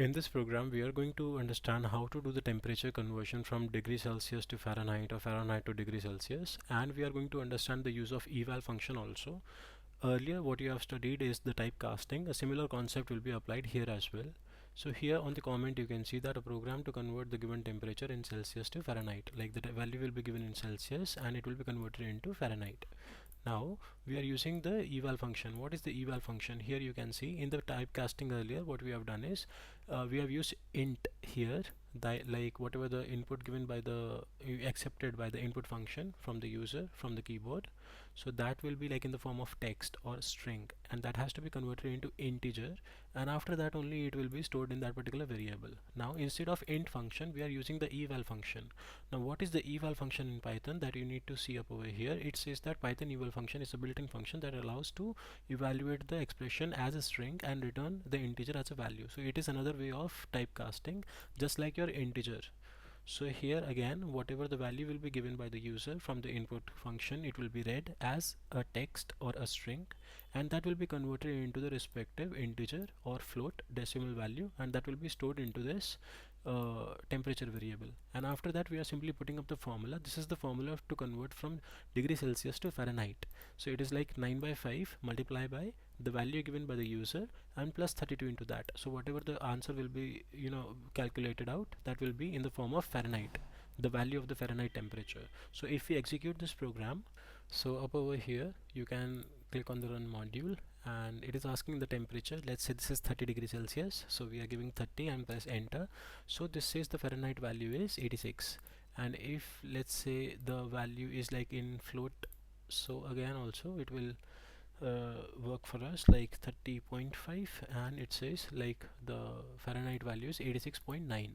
In this program, we are going to understand how to do the temperature conversion from degree Celsius to Fahrenheit or Fahrenheit to degree Celsius, and we are going to understand the use of eval function also. Earlier, what you have studied is the typecasting. A similar concept will be applied here as well. So here on the comment you can see that a program to convert the given temperature in Celsius to Fahrenheit, like the value will be given in Celsius and it will be converted into Fahrenheit. Now we are using the eval function. What is the eval function? Here you can see in the typecasting earlier what we have done is we have used int here, like whatever the input given by the accepted by the input function from the user from the keyboard, so that will be like in the form of text or string, and that has to be converted into integer, and after that only it will be stored in that particular variable. Now instead of int function we are using the eval function. Now what is the eval function in Python that you need to see up over here? It says that Python eval function is a built-in function that allows to evaluate the expression as a string and return the integer as a value. So it is another way of typecasting, just like your integer. So here again, whatever the value will be given by the user from the input function, it will be read as a text or a string, and that will be converted into the respective integer or float decimal value, and that will be stored into this temperature variable. And after that we are simply putting up the formula. This is the formula to convert from degree Celsius to Fahrenheit. So it is like 9 by 5 multiplied by the value given by the user and plus 32 into that. So whatever the answer will be calculated out, that will be in the form of Fahrenheit, the value of the Fahrenheit temperature. So if we execute this program, so up over here you can click on the run module, and it is asking the temperature. Let's say this is 30 degrees Celsius, so we are giving 30 and press enter. So this says the Fahrenheit value is 86, and if let's say the value is like in float, so again also it will work for us like 30.5, and it says like the Fahrenheit value is 86.9.